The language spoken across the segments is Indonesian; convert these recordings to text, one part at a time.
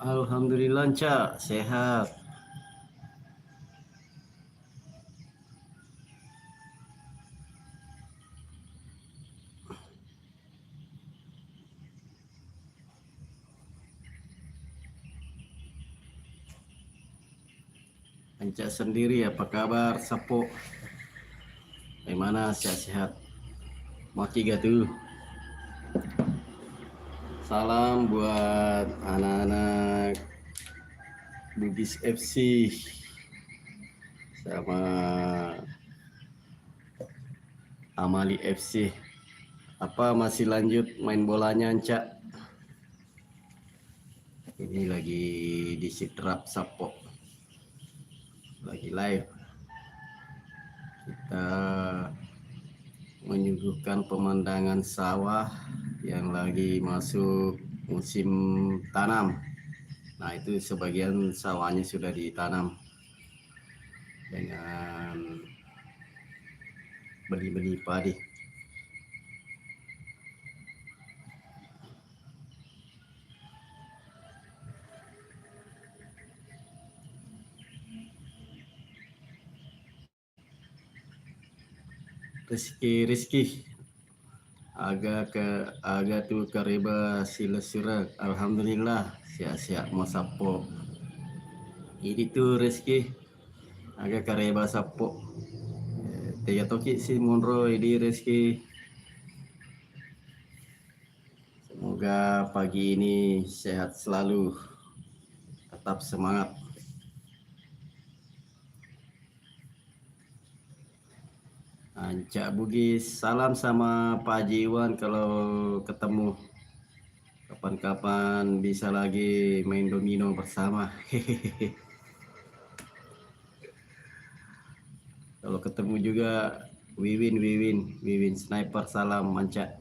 Alhamdulillah, Cak, sehat. Cak sendiri apa kabar, Sapo? Bagaimana, sehat-sehat? Mau tiga tuh. Salam buat anak-anak Bugis FC sama Amali FC. Apa masih lanjut main bolanya, Cak? Ini lagi di Sidrap Sapo. Lagi live. Kita menyuguhkan pemandangan sawah yang lagi masuk musim tanam. Nah, itu sebagian sawahnya sudah ditanam dengan benih-benih padi. Rizki agak tuh kareba sila surat. Alhamdulillah siap-siap mau sapo. Ini tuh Rizki agak kareba sapo. Tiga toki si Monro ini Rizki. Semoga pagi ini sehat selalu. Tetap semangat. Cak Bugis, salam sama Pak Haji Iwan kalau ketemu. Kapan-kapan bisa lagi main domino bersama. Hehehe. Kalau ketemu juga Wiwin sniper, salam manca.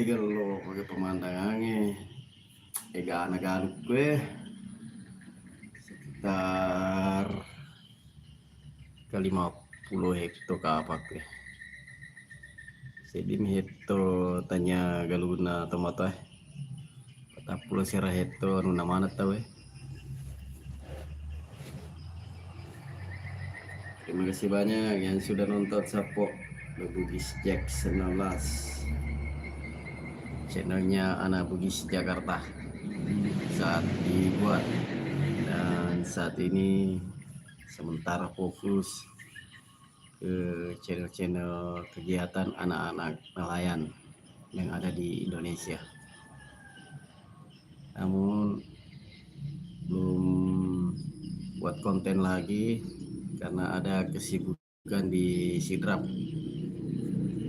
Gelo pakai pemandangannya. Egan gue sekitar ke 50 hekto ke apa ke. Sedim hekto tanya galuna tomato 40 serah hekto nuna mana tahu. Terima kasih banyak yang sudah nonton Sapo Bugis Jack 19, channelnya anak Bugis Jakarta saat dibuat, dan saat ini sementara fokus ke channel-channel kegiatan anak-anak nelayan yang ada di Indonesia. Namun belum buat konten lagi karena ada kesibukan di Sidrap.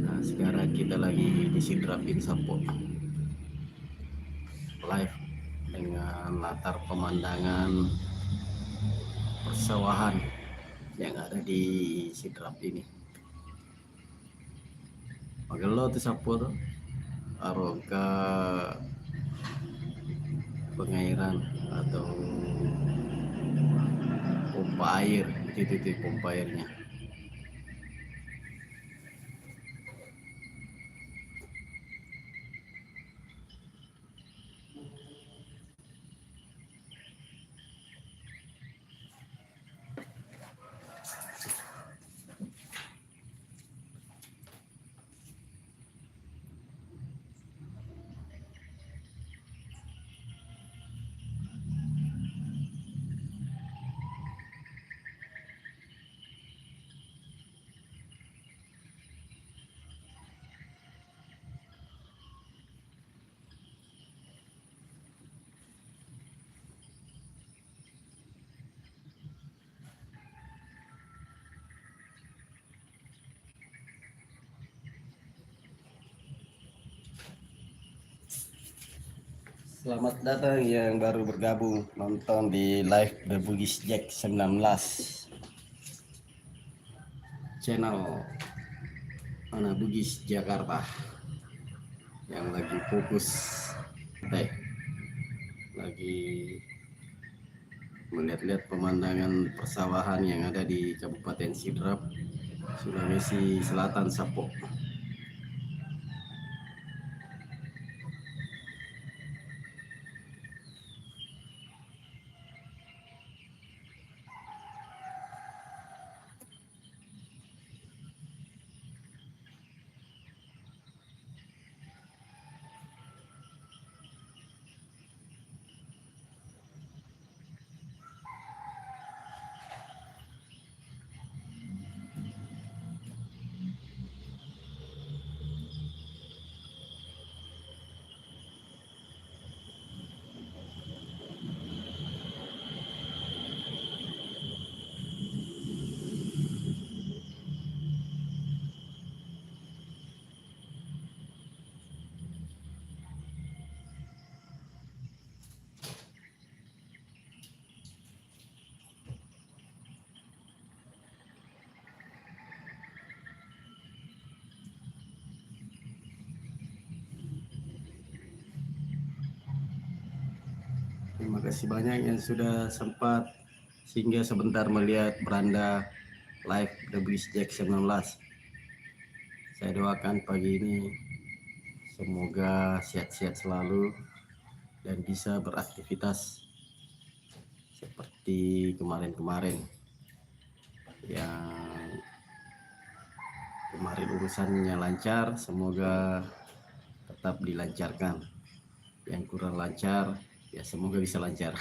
Nah, sekarang kita lagi di Sidrapin Sapo live dengan latar pemandangan persawahan yang ada di Sidrap ini. Magelo tuh Sapo tuh aroga pengairan atau pompa air, titik pompa airnya. Selamat datang yang baru bergabung nonton di live The Bugis Jack 19 channel anak Bugis Jakarta yang lagi fokus lagi melihat-lihat pemandangan persawahan yang ada di Kabupaten Sidrap, Sulawesi Selatan, Sapo. Terima kasih banyak yang sudah sempat singgah sebentar melihat beranda live The Bliss Jack 19. Saya doakan pagi ini semoga sehat-sehat selalu dan bisa beraktivitas seperti kemarin-kemarin. Yang kemarin urusannya lancar, semoga tetap dilancarkan. Yang kurang lancar, ya semoga bisa lancar.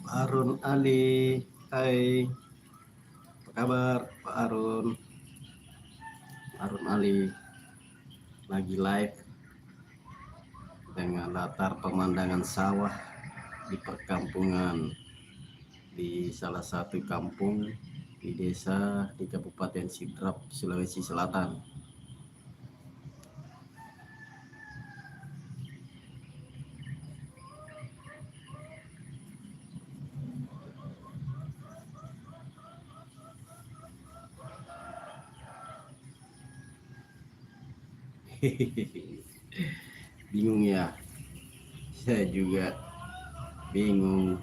Arun Ali, hai, apa kabar Pak Arun? Arun Ali lagi live dengan latar pemandangan sawah di perkampungan di salah satu kampung di desa di Kabupaten Sidrap, Sulawesi Selatan. Bingung ya, saya juga bingung